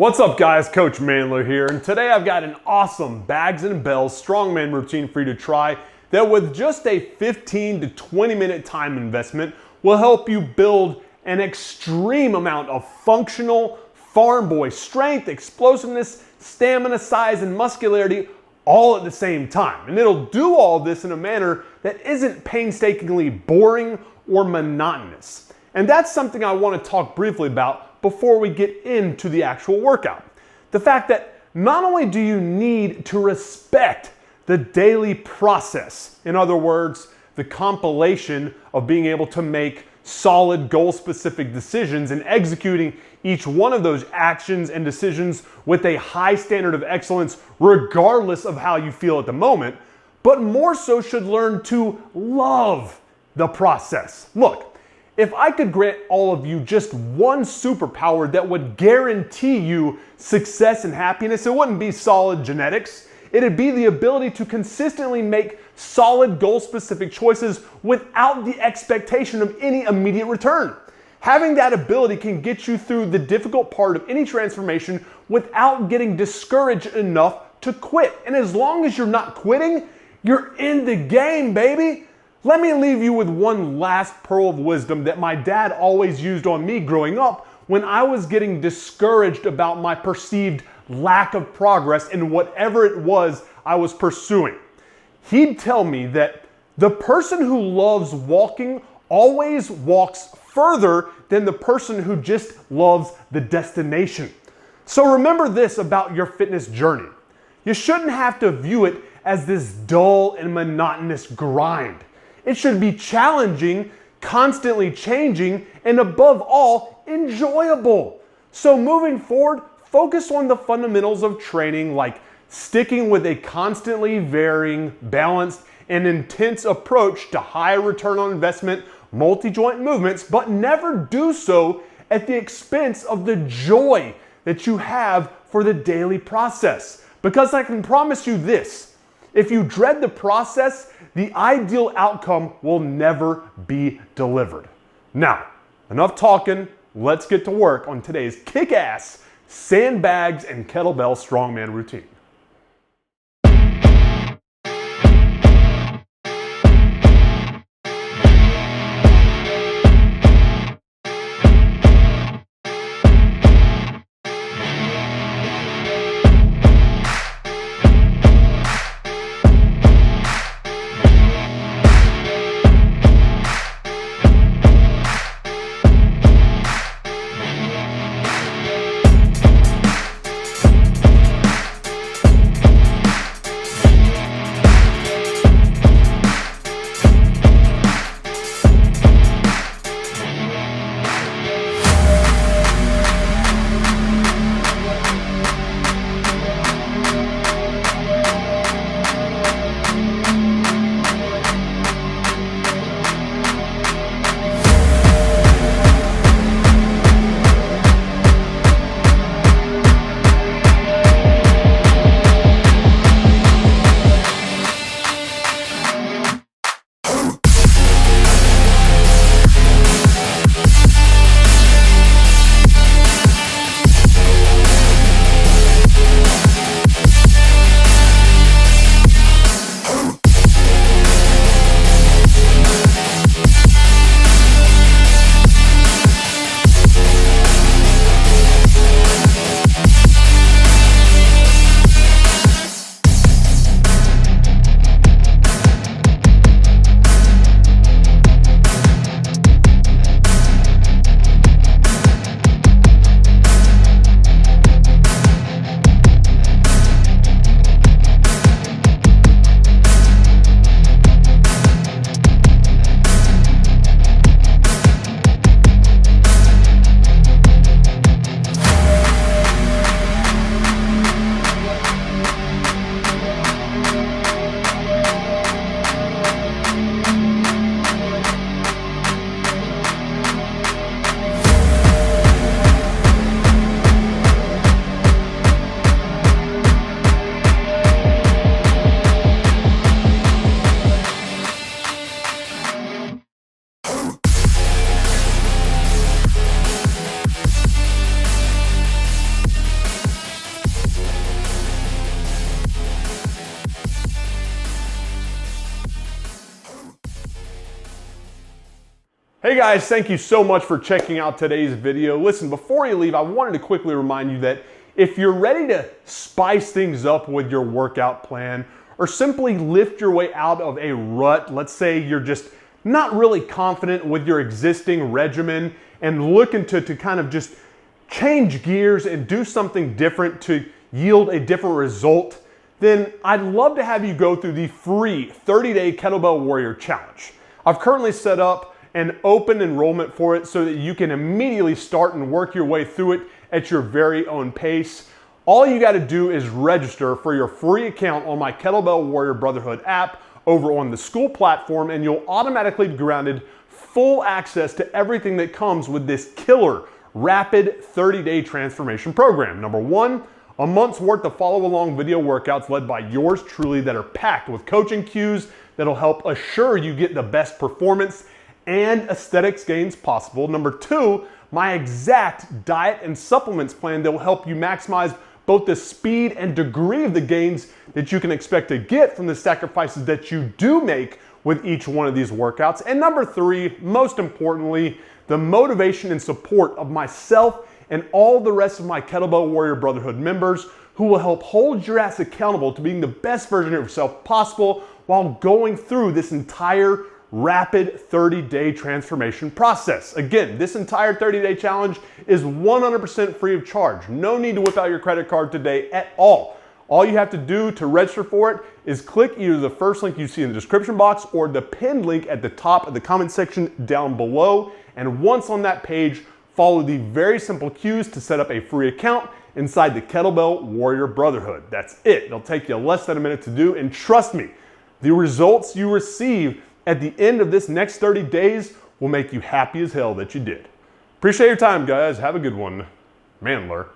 What's up guys, Coach MANdler here, and today I've got an awesome bags and bells strongman routine for you to try that with just a 15 to 20 minute time investment will help you build an extreme amount of functional farm boy strength, explosiveness, stamina, size, and muscularity all at the same time. And it'll do all this in a manner that isn't painstakingly boring or monotonous. And that's something I want to talk briefly about before we get into the actual workout. The fact that not only do you need to respect the daily process, in other words, the compilation of being able to make solid goal-specific decisions and executing each one of those actions and decisions with a high standard of excellence regardless of how you feel at the moment, but more so should learn to love the process. Look, if I could grant all of you just one superpower that would guarantee you success and happiness, it wouldn't be solid genetics. It'd be the ability to consistently make solid goal-specific choices without the expectation of any immediate return. Having that ability can get you through the difficult part of any transformation without getting discouraged enough to quit. And as long as you're not quitting, you're in the game, baby. Let me leave you with one last pearl of wisdom that my dad always used on me growing up when I was getting discouraged about my perceived lack of progress in whatever it was I was pursuing. He'd tell me that the person who loves walking always walks further than the person who just loves the destination. So remember this about your fitness journey. You shouldn't have to view it as this dull and monotonous grind. It should be challenging, constantly changing, and above all, enjoyable. So moving forward, focus on the fundamentals of training like sticking with a constantly varying, balanced, and intense approach to high return on investment, multi-joint movements, but never do so at the expense of the joy that you have for the daily process. Because I can promise you this, if you dread the process, the ideal outcome will never be delivered. Now, enough talking, let's get to work on today's kick-ass sandbags and kettlebell strongman routine. Hey guys, thank you so much for checking out today's video. Listen, before you leave, I wanted to quickly remind you that if you're ready to spice things up with your workout plan or simply lift your way out of a rut, let's say you're just not really confident with your existing regimen and looking to kind of just change gears and do something different to yield a different result, then I'd love to have you go through the free 30-day Kettlebell Warrior Challenge. I've currently set up an open enrollment for it so that you can immediately start and work your way through it at your very own pace. All you got to do is register for your free account on my Kettlebell Warrior Brotherhood app over on the school platform, and you'll automatically be granted full access to everything that comes with this killer rapid 30-day transformation program. Number one, a month's worth of follow-along video workouts led by yours truly that are packed with coaching cues that'll help assure you get the best performance and aesthetics gains possible. Number two, my exact diet and supplements plan that will help you maximize both the speed and degree of the gains that you can expect to get from the sacrifices that you do make with each one of these workouts. And number three, most importantly, the motivation and support of myself and all the rest of my Kettlebell Warrior Brotherhood members who will help hold your ass accountable to being the best version of yourself possible while going through this entire rapid 30-day transformation process. Again, this entire 30-day challenge is 100% free of charge. No need to whip out your credit card today at all. All you have to do to register for it is click either the first link you see in the description box or the pinned link at the top of the comment section down below. And once on that page, follow the very simple cues to set up a free account inside the Kettlebell Warrior Brotherhood. That's it. It'll take you less than a minute to do, and trust me, the results you receive at the end of this next 30 days will make you happy as hell that you did. Appreciate your time, guys. Have a good one. MANdler.